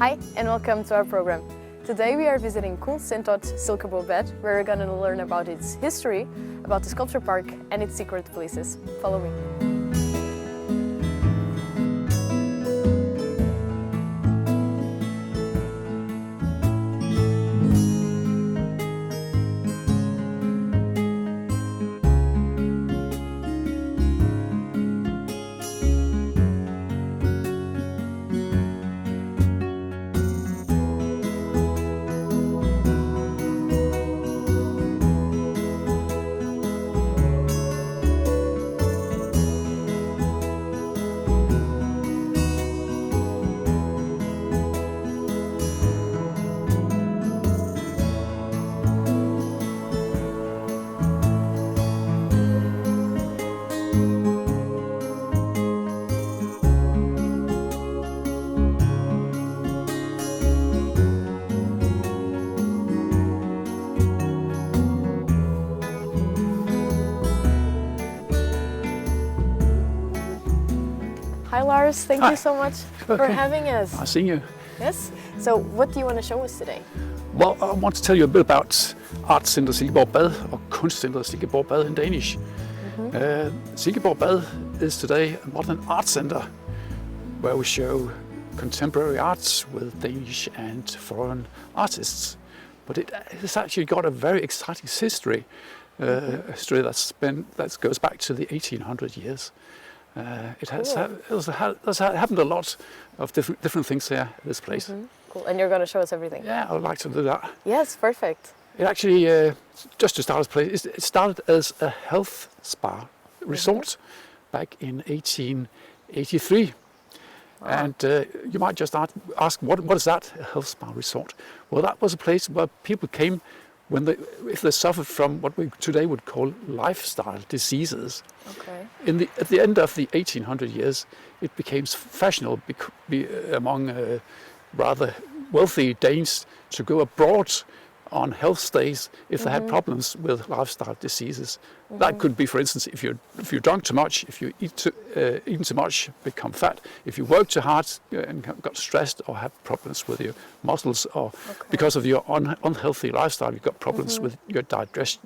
Hi and welcome to our program. Today we are visiting Kunstcentret Silkeborg, where we're going to learn about its history, about the sculpture park and its secret places. Follow me. Hi Lars, thank you so much for having us. Nice seeing you. Yes, so what do you want to show us today? Well, I want to tell you a bit about Art Center Silkeborg Bad, or Kunstcentret Silkeborg Bad in Danish. Silkeborg Bad is today a modern art center where we show contemporary arts with Danish and foreign artists. But it has actually got a very exciting history, history that goes back to the 1800 years. It has happened a lot of different things here at this place. Cool, and you're going to show us everything? Yeah, I would like to do that. Yes, perfect. It actually, just to start this place, it started as a health spa resort back in 1883. Wow. And you might just ask, what is that, a health spa resort? Well, that was a place where people came if they suffered from what we today would call lifestyle diseases. Okay. At the end of the 1800 years, it became fashionable among rather wealthy Danes to go abroad on health stays if they had problems with lifestyle diseases. That could be, for instance, if you drunk too much, if you eat too much, become fat, if you work too hard and got stressed or have problems with your muscles, or because of your unhealthy lifestyle, you've got problems with your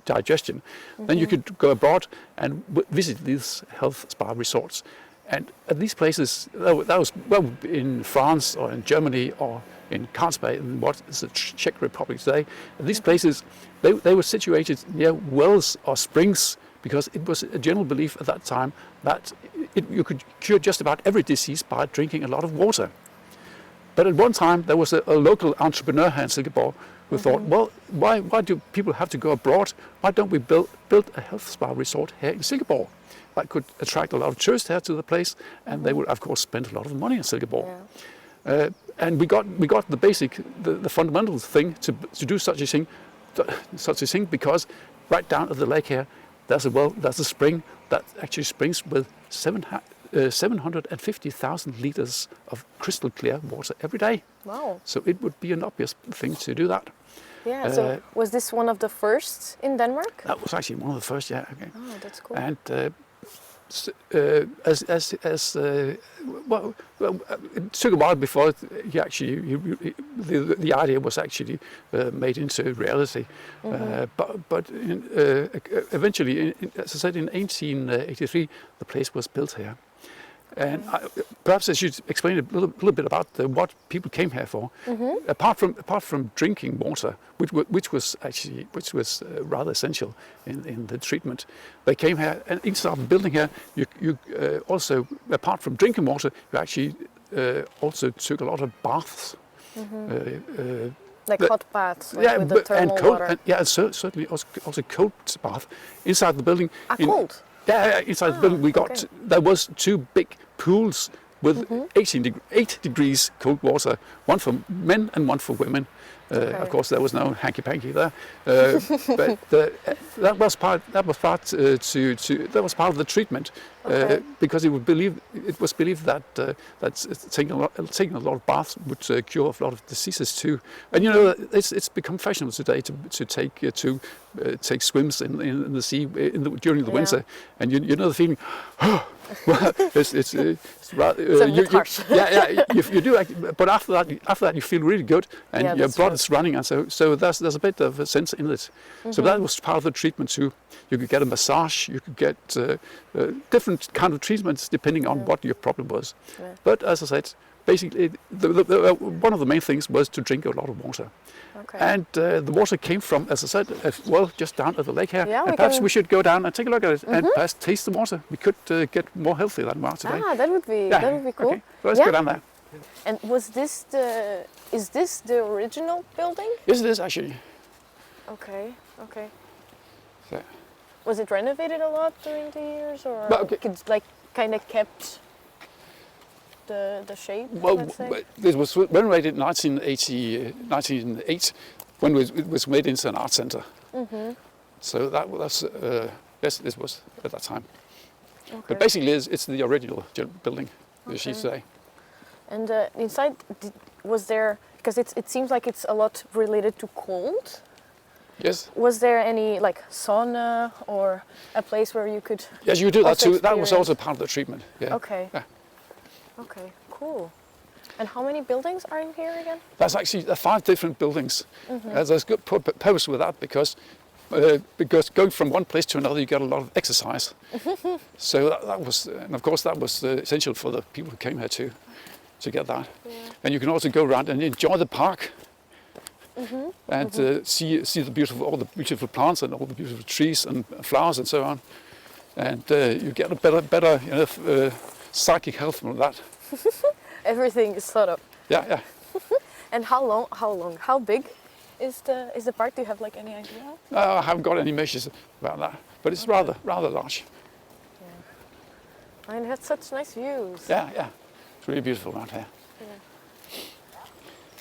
digestion, then you could go abroad and visit these health spa resorts. And at these places, that was well in France or in Germany or in Carlsbad, in what is the Czech Republic today. And these places, they were situated near wells or springs, because it was a general belief at that time that you could cure just about every disease by drinking a lot of water. But at one time, there was a local entrepreneur here in Silkeborg who thought, well, why do people have to go abroad? Why don't we build a health spa resort here in Silkeborg? That could attract a lot of tourists here to the place, and they would, of course, spend a lot of money in Silkeborg. Yeah. And we got the basic, the fundamental thing to do such a thing, because right down at the lake here, there's a spring that actually springs with 750,000 liters of crystal clear water every day. Wow! So it would be an obvious thing to do that. Yeah. So was this one of the first in Denmark? That was actually one of the first. Yeah. Okay. Oh, that's cool. And it took a while before the idea was actually made into reality. But eventually, as I said, in 1883, the place was built here. And perhaps I should explain a little bit about what people came here for. Apart from drinking water, which was rather essential in the treatment, they came here, and inside the building here, you also, apart from drinking water, you actually also took a lot of baths. Like hot baths, with the thermal water. Certainly also cold bath inside the building. Cold. Yeah, inside the building there was two big pools with 8 degrees cold water, one for men and one for women. Of course, there was no hanky-panky there, but that was part of the treatment, because it was believed that taking a lot of baths would cure a lot of diseases too. And you know, it's become fashionable today to take swims in the sea during the winter, and you know the feeling. Well, it's rather, it's a bit harsh. You do, but after that you feel really good, and your blood is running, and so there's a bit of a sense in it. So that was part of the treatment too. You could get a massage, you could get different kind of treatments depending on what your problem was. Yeah. But as I said, basically one of the main things was to drink a lot of water. Okay. And the water came from, as I said, just down at the lake here. Yeah, and perhaps we should go down and take a look at it and perhaps taste the water. We could get more healthy than we are today. Ah, that would be cool. Okay. Well, let's go down there. And is this the original building? Yes, it is actually. Okay. So. Was it renovated a lot during the years, or it's like kind of kept the shape? Well, let's say? This was renovated in 1908 when it was made into an art center. So that was yes, this was at that time. Okay. But basically, it's the original building you see today. And inside, was there, because it seems like it's a lot related to cold. Yes. Was there any like sauna or a place where you could? Yes, you do that too. That was also part of the treatment. Yeah. Okay. Yeah. Okay. Cool. And how many buildings are in here again? That's actually 5 different buildings. There's good purpose with that because going from one place to another, you get a lot of exercise. So that was, and of course, that was essential for the people who came here to get that. Yeah. And you can also go around and enjoy the park. And see all the beautiful plants and all the beautiful trees and flowers and so on, and you get a better psychic health from that. Everything is thought of. Yeah. And how big is the park? Do you have like any idea? I haven't got any measures about that, but it's rather large. Yeah. And it has such nice views. Yeah. It's really beautiful around here. Yeah.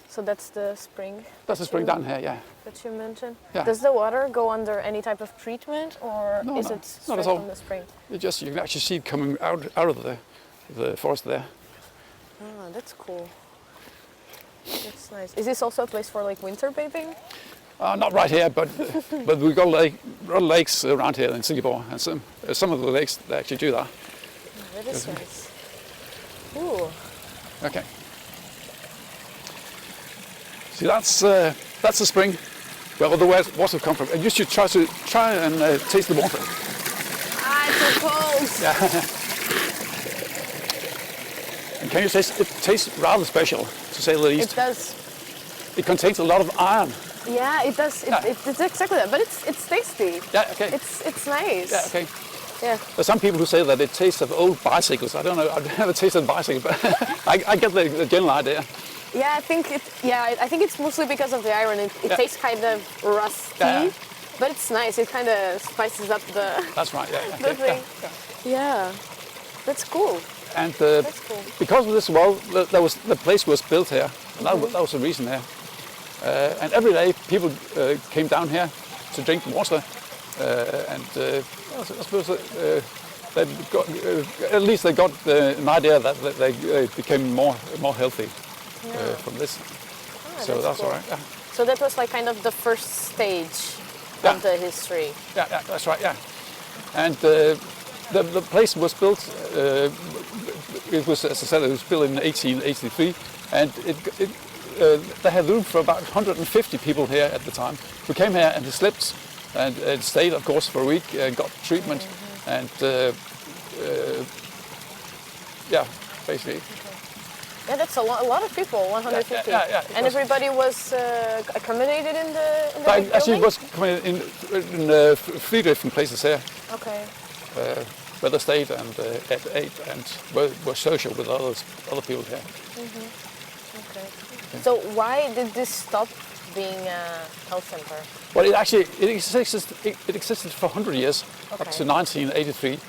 So that's the spring. That's the spring down here, yeah. That you mentioned. Yeah. Does the water go under any type of treatment, or is it straight from the spring? You can actually see it coming out of the forest there. Ah, that's cool. That's nice. Is this also a place for like winter bathing? Not right here, but we've got lakes around here in Silkeborg, and some of the lakes they actually do that. Oh, that is nice. Ooh. Okay. See, that's the spring where all the water comes from. And you should try and taste the water. Ah, it's so cold. Yeah. And can you taste? It tastes rather special, to say the least. It does. It contains a lot of iron. Yeah, it does. It's exactly that, but it's tasty. Yeah. Okay. It's nice. Yeah. Okay. Yeah. There's some people who say that it tastes of old bicycles. I don't know. I've never tasted a bicycle, but I get the general idea. Yeah, I think it's mostly because of the iron. It tastes kind of rusty, but it's nice. It kind of spices up the. That's right. Yeah. The thing. Yeah, that's cool. And that's cool. Because of this well, the place was built here. And that was the reason there. And every day people came down here to drink water, and I suppose at least they got an idea that they became more healthy. From this, so that's cool. all right. Yeah. So that was like kind of the first stage of the history. Yeah, that's right. Yeah, and the place was built. It was, as I said, it was built in 1883, and they had room for about 150 people here at the time, who came here and slept and stayed, of course, for a week and got treatment, and basically. Yeah, that's a lot of people, 150. Yeah, and everybody was accommodated in the building? Actually, it was in 3 different places here. Okay. Where they stayed and ate and were social with other people here. Okay. So why did this stop being a health center? Well, it existed for 100 years, up to 1983.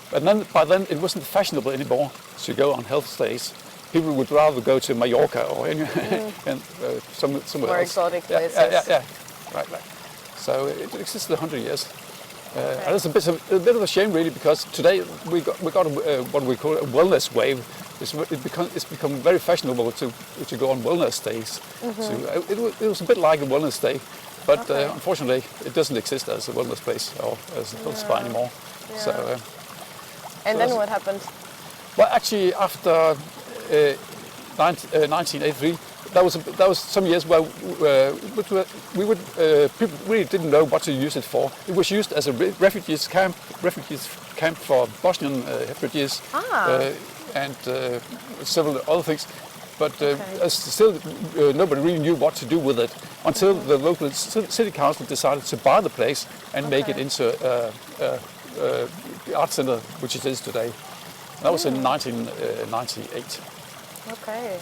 But by then it wasn't fashionable anymore to go on health stays. people would rather go to Mallorca or somewhere More else. exotic Yeah, places. yeah. Right. So it existed 100 years. And it's a bit of a shame, really, because today we got what we call a wellness wave. It's become very fashionable to go on wellness days. So it was a bit like a wellness day, but unfortunately it doesn't exist as a wellness place or as a health spa anymore. Yeah. So, and then what happened? well, actually, after 1983, that was some years where people really didn't know what to use it for. It was used as a refugees camp for Bosnian refugees and several other things. But still, nobody really knew what to do with it until the local city council decided to buy the place and make it into the art center, which it is today. That was in 1998. Okay.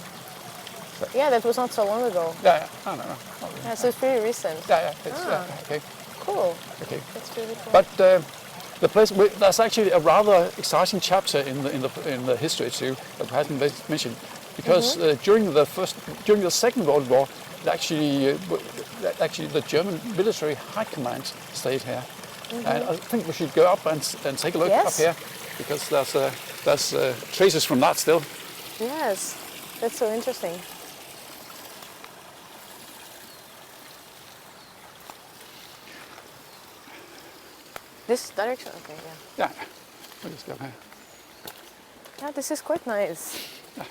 Yeah, that was not so long ago. Yeah. No. Yeah, so it's pretty recent. Yeah. Okay. Cool. Okay. That's really cool. But the place, there's actually a rather exciting chapter in the history too that hasn't been mentioned, because during the Second World War, actually the German military high command stayed here, and I think we should go up and take a look up here, because there's traces from that still. Yes, that's so interesting. This direction? Okay, yeah. Yeah, we'll just go here. Yeah, this is quite nice. Yeah.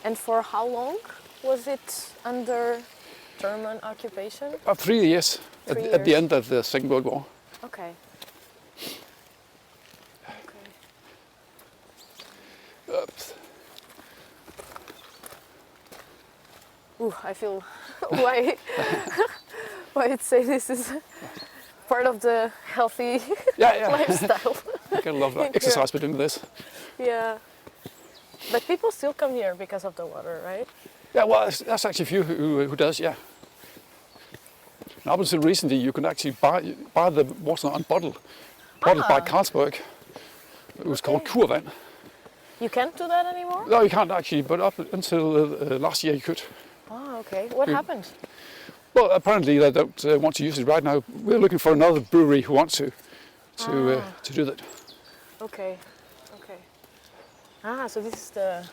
And for how long was it under German occupation? About 3 years, at the end of the Second World War. Okay. Oops. Ooh, I feel why it say this is part of the healthy lifestyle. You get a lot of exercise by doing this. Yeah. But people still come here because of the water, right? Yeah, well, that's actually a few who does, yeah. And up until recently, you could actually buy the water unbottled, bottled by Carlsberg. It was called Kurvand. You can't do that anymore? No, you can't actually, but up until last year you could. Oh, okay. What happened? Well, apparently they don't want to use it right now. We're looking for another brewery who wants to do that. Okay. So this is the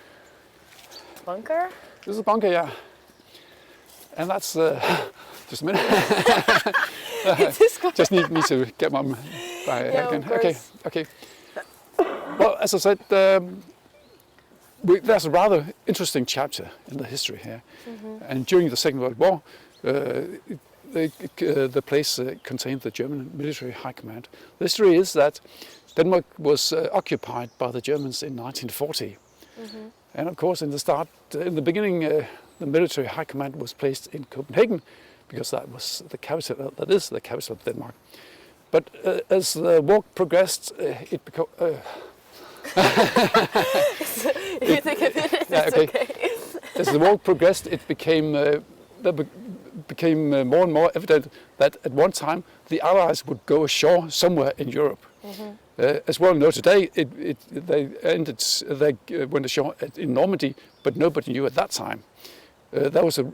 bunker? This is a bunker, yeah. And that's just a minute. Just need me to get my again. Okay. Well, as I said, there's a rather interesting chapter in the history here. And during the Second World War, the place contained the German military high command. The history is that Denmark was occupied by the Germans in 1940. And of course, in the beginning, the military high command was placed in Copenhagen, because that was the capital. That is the capital of Denmark. But as the war progressed, it became. If you think of it, it's okay. As the war progressed, it became more and more evident that at one time the Allies would go ashore somewhere in Europe. As well know today, they went ashore in Normandy, but nobody knew at that time. There was a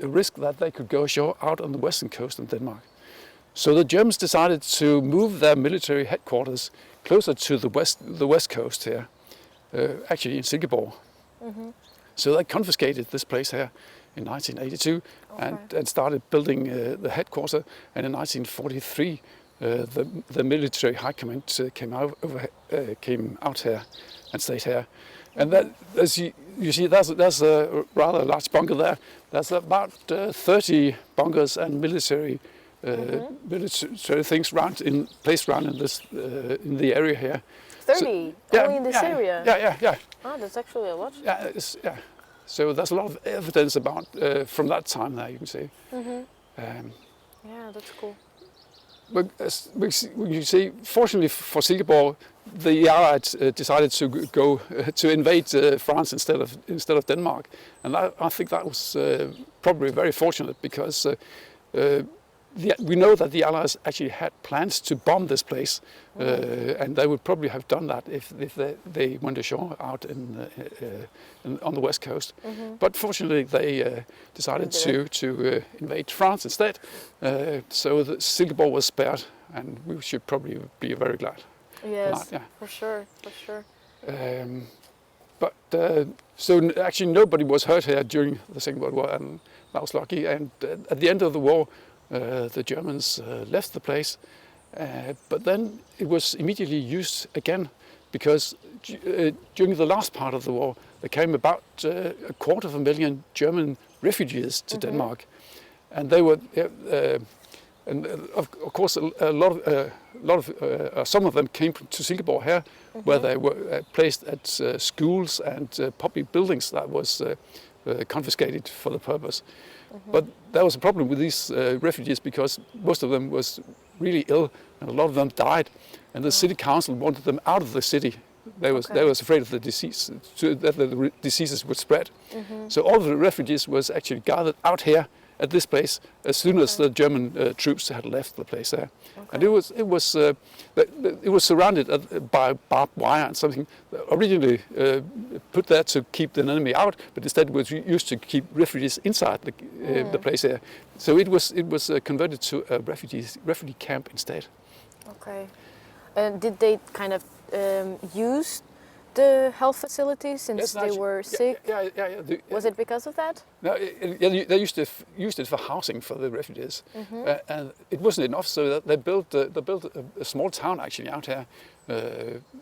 risk that they could go ashore out on the western coast of Denmark. So the Germans decided to move their military headquarters closer to the west coast here, actually in Silkeborg. So they confiscated this place here in 1982 and started building the headquarters. And in 1943, the military high command came out here and stayed here. And that, as you see, there's a rather large bunker there. There's about 30 bunkers and military things placed around in the area here. 30 only in this area? Yeah. Oh, that's actually a lot. Yeah. So there's a lot of evidence about from that time there, you can see. Yeah, that's cool. But you see, fortunately for Silkeborg, the Allies decided to invade France instead of Denmark, and I think that was probably very fortunate, because we know that the Allies actually had plans to bomb this place, and they would probably have done that if they went ashore out on the west coast. But fortunately, they decided to invade France instead. So the Silkeborg was spared, and we should probably be very glad. Yes, Yeah. for sure, for sure. So actually nobody was hurt here during the Second World War, and that was lucky. And at the end of the war, the Germans left the place, but then it was immediately used again, because during the last part of the war, there came about 250,000 German refugees to Denmark, and they were, of course, some of them came to Silkeborg here, where they were placed at schools and public buildings that was confiscated for the purpose. But there was a problem with these refugees, because most of them was really ill, and a lot of them died, and the city council wanted them out of the city. They was afraid of the disease, that the diseases would spread. So all of the refugees was actually gathered out here at this place as soon as the German troops had left the place there. And it was surrounded by barbed wire and something originally put there to keep the enemy out, but instead was used to keep refugees inside the place there. So it was converted to a refugee camp instead. Okay. Did they kind of use the health facilities since they were sick? Yeah. Was it because of that? No, they used it for housing for the refugees, and it wasn't enough. So that they built a small town actually out here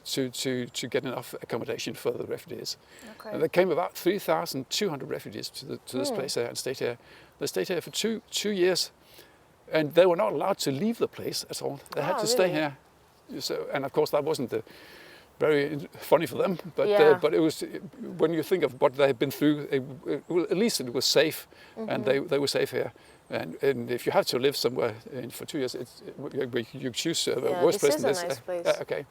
to get enough accommodation for the refugees. Okay. And there came about 3,200 refugees to this place here and stayed here. They stayed here for two years, and they were not allowed to leave the place at all. They had to stay here. So, and of course that wasn't very funny for them, but it was, when you think of what they had been through, at least it was safe, and they were safe here. And if you have to live somewhere for 2 years, you choose a worse place than this. This is a nice place. Okay.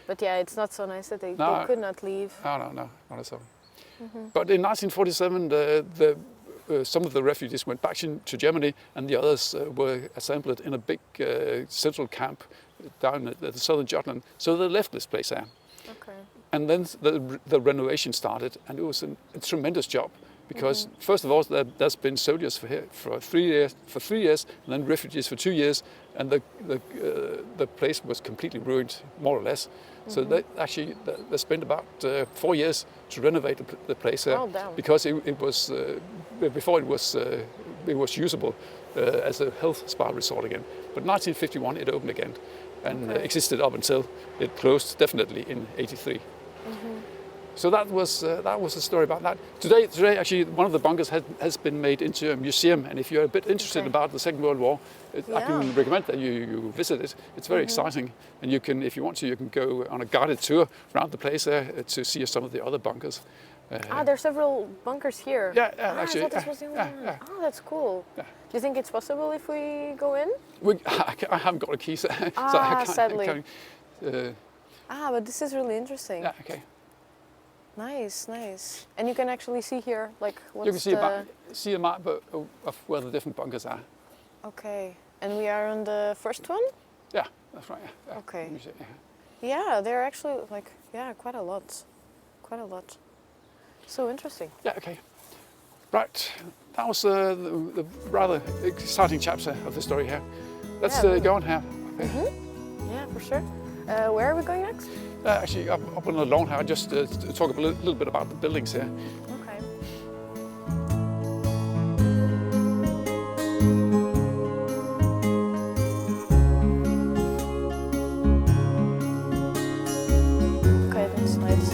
But yeah, it's not so nice that they could not leave. No, not at all. But in 1947, some of the refugees went back to Germany, and the others were assembled in a big central camp down at the southern Jutland. So they left this place there. Okay. And then the renovation started, and it was a tremendous job, because first of all, there's been soldiers for 3 years, and then refugees for 2 years, and the place was completely ruined, more or less. So they spent about 4 years to renovate the place there, because it was before it was usable as a health spa resort again. But 1951 it opened again, and existed up until it closed definitely in '83. So that was the story about that. Today actually one of the bunkers has been made into a museum, and if you're a bit interested about the Second World War, I can recommend that you visit it. It's very exciting, and you can, if you want to, you can go on a guided tour around the place there to see some of the other bunkers. There are several bunkers here. Actually. I thought this was the only one. Oh, that's cool. Yeah. Do you think it's possible if we go in? I haven't got a key, so I can't. Sadly. But this is really interesting. Yeah, okay. Nice. And you can actually see here, like, what's you can see a map of where the different bunkers are. Okay. And we are on the first one? Yeah, that's right. Yeah. Okay. Yeah. Yeah, there are actually, like, quite a lot. Quite a lot. So interesting. Yeah, okay. Right, that was the rather exciting chapter of the story here. Let's go on here. Okay. Yeah, for sure. Where are we going next? Actually, up on the lawn here, just to talk a little bit about the buildings here. Okay. Okay, that's nice.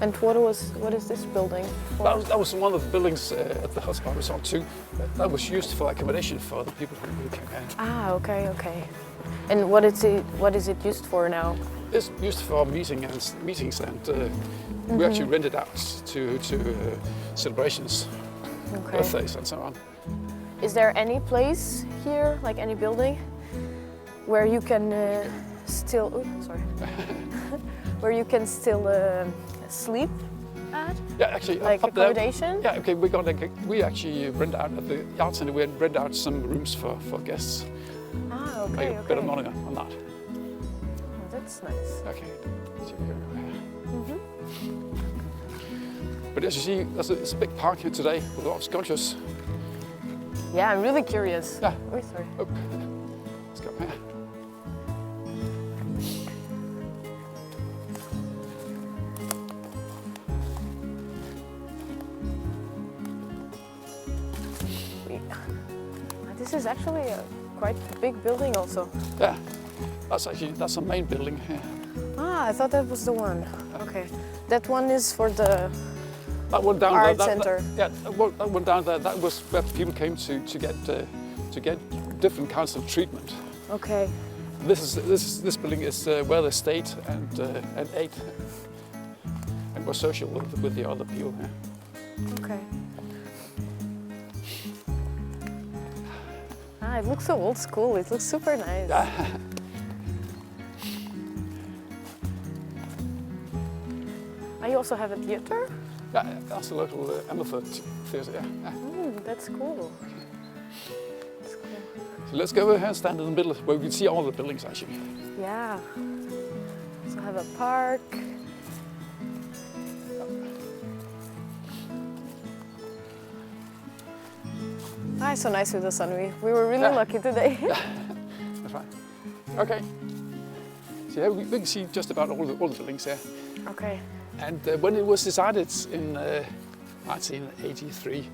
And what is this building? That was one of the buildings at the Health Spa Resort too. That was used for accommodation for the people who came here. Okay. And what is it used for now? It's used for meetings, and we actually rent it out to celebrations, birthdays, and so on. Is there any place here, like any building, where you can still? Where you can still sleep at? Yeah, actually, Like up there. accommodation? Yeah, okay. We actually rent out at the Art Center. We rent out some rooms for guests. Ah, okay, Make a okay. bit of money on that. Oh, that's nice. Okay. So we go here. But as you see, it's a big park here today with a lot of sculptures. Yeah, I'm really curious. Yeah. Oh, sorry. Oh. Let's go here. This is actually a quite big building also. Yeah, that's the main building here. Ah, I thought that was the one. Okay. That one is for the That one down art there. center. That one down there. That was where people came to get different kinds of treatment. Okay. This building is where they stayed and ate and were social with the other people here. Okay. Ah, it looks so old school. It looks super nice. Ah, you also have a theater? Yeah, that's a local amateur theatre. Yeah. That's cool. That's cool. So let's go over here and stand in the middle where we can see all the buildings actually. Yeah. So have a park. Ah, it's so nice with the sun. We were really lucky today. That's right. Okay. So here we can see just about all the buildings here. Okay. And when it was decided in 1883,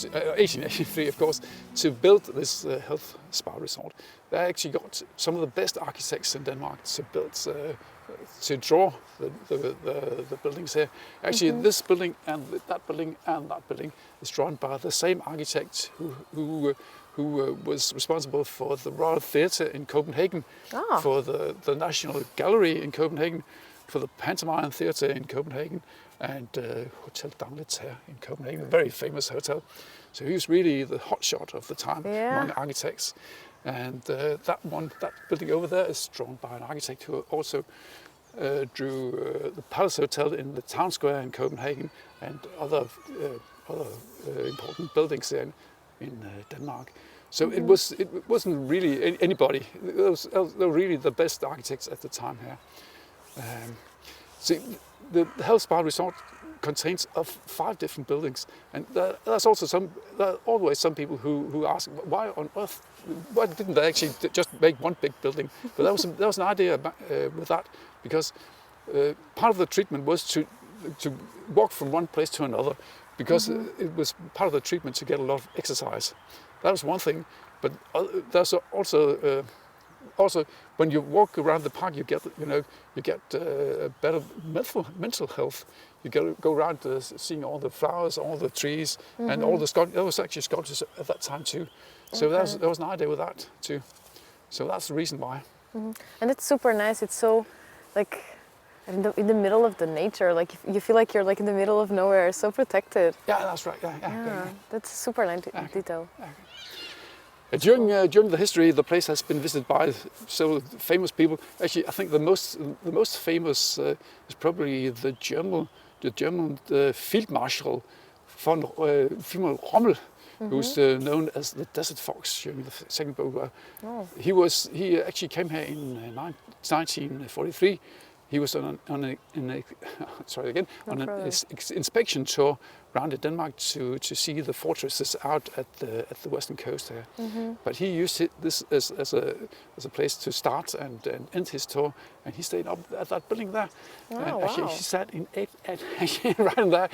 1883 of course, to build this health spa resort, they actually got some of the best architects in Denmark to draw the buildings here. Actually, this building and that building and that building is drawn by the same architect who was responsible for the Royal Theatre in Copenhagen, for the National Gallery in Copenhagen, for the Pantomime Theatre in Copenhagen, and Hotel d'Angleterre in Copenhagen, a very famous hotel. So he was really the hotshot of the time among architects. And that building over there is drawn by an architect who also drew the Palace Hotel in the town square in Copenhagen and other important buildings there in Denmark. So it wasn't really anybody. They were really the best architects at the time here. See, the health spa resort contains of 5 different buildings, and there's always some people who ask why on earth, why didn't they actually just make one big building? But there was an idea with that, because part of the treatment was to walk from one place to another, because it was part of the treatment to get a lot of exercise. That was one thing, but there's also when you walk around the park, you get a better mental health. You go around seeing all the flowers, all the trees, and all the sculptures. There was actually sculptures at that time too. So there was an idea with that too. So that's the reason why. And it's super nice. It's so like in the middle of the nature. Like you feel like you're like in the middle of nowhere. So protected. Yeah, that's right. Yeah. That's super nice detail. During the history, the place has been visited by several famous people. Actually, I think the most famous is probably the German Field Marshal von Rommel, who's known as the Desert Fox during the Second World War. He actually came here in 1943. He was on an inspection tour around in Denmark to see the fortresses out at the western coast here. But he used this as a place to start and end his tour, and he stayed up at that building there. Actually, he sat in right in there.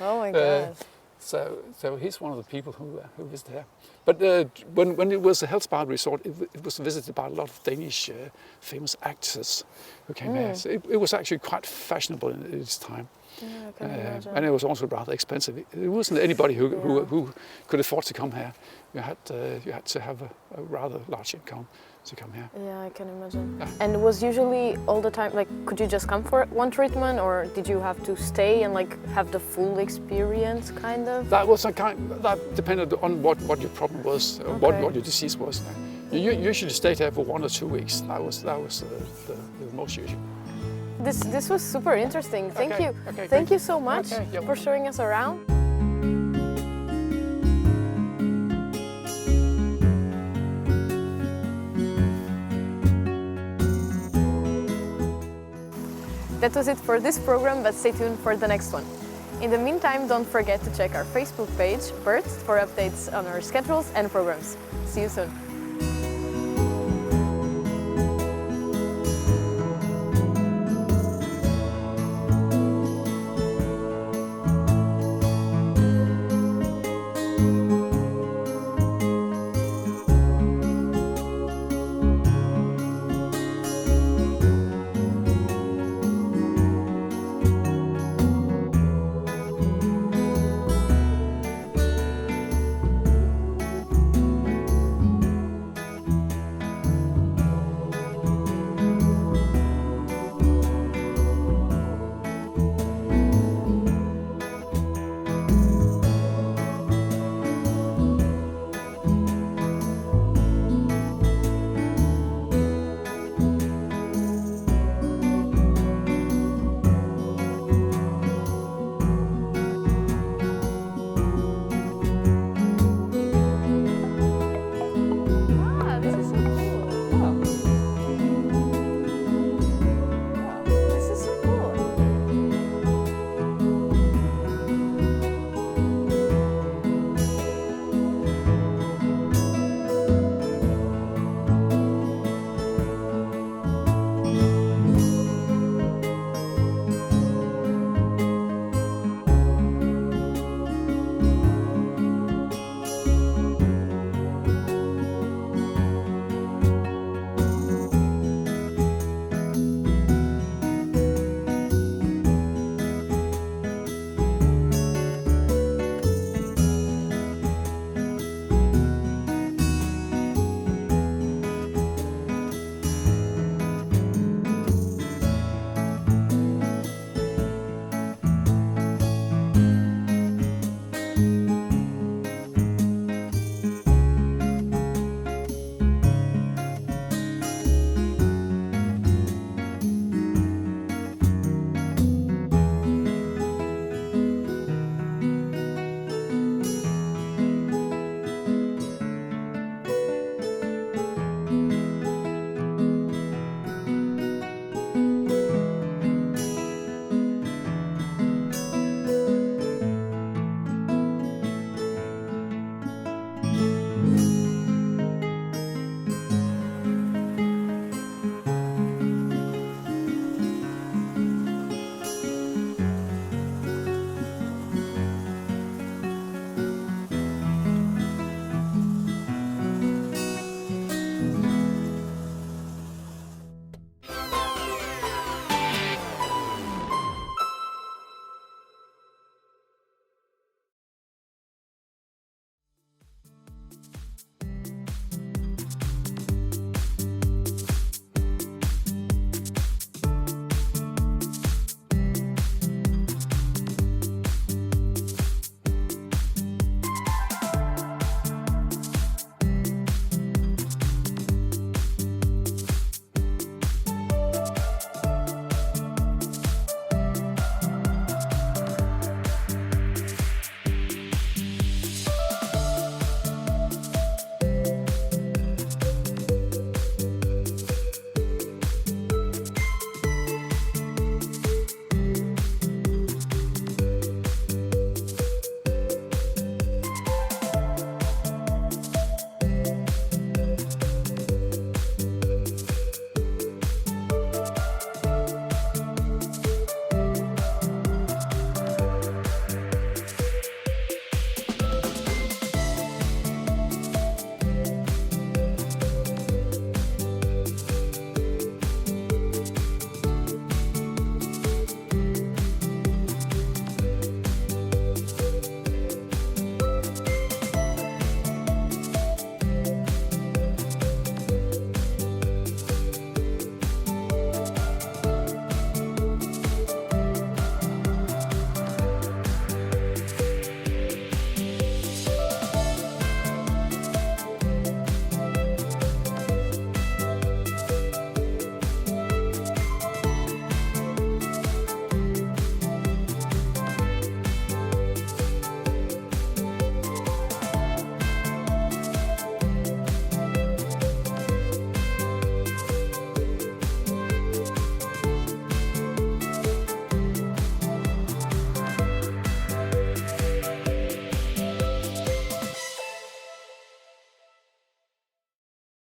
Oh my God! So he's one of the people who visited here. But when it was a health spa resort, it was visited by a lot of Danish famous actors who came here. So it was actually quite fashionable in its time. Yeah, I can imagine. And it was also rather expensive. It wasn't anybody who could afford to come here. You had to have a rather large income to come here. Yeah, I can imagine. Yeah. And it was usually all the time, like, could you just come for one treatment, or did you have to stay and like have the full experience, kind of? That depended on what your problem was, what your disease was. You usually stayed here for 1 or 2 weeks. That was the most usual. This was super interesting. Thank Okay, you. okay, Thank great. you so much Okay, you're for showing us around. That was it for this program, but stay tuned for the next one. In the meantime, don't forget to check our Facebook page, BURT, for updates on our schedules and programs. See you soon.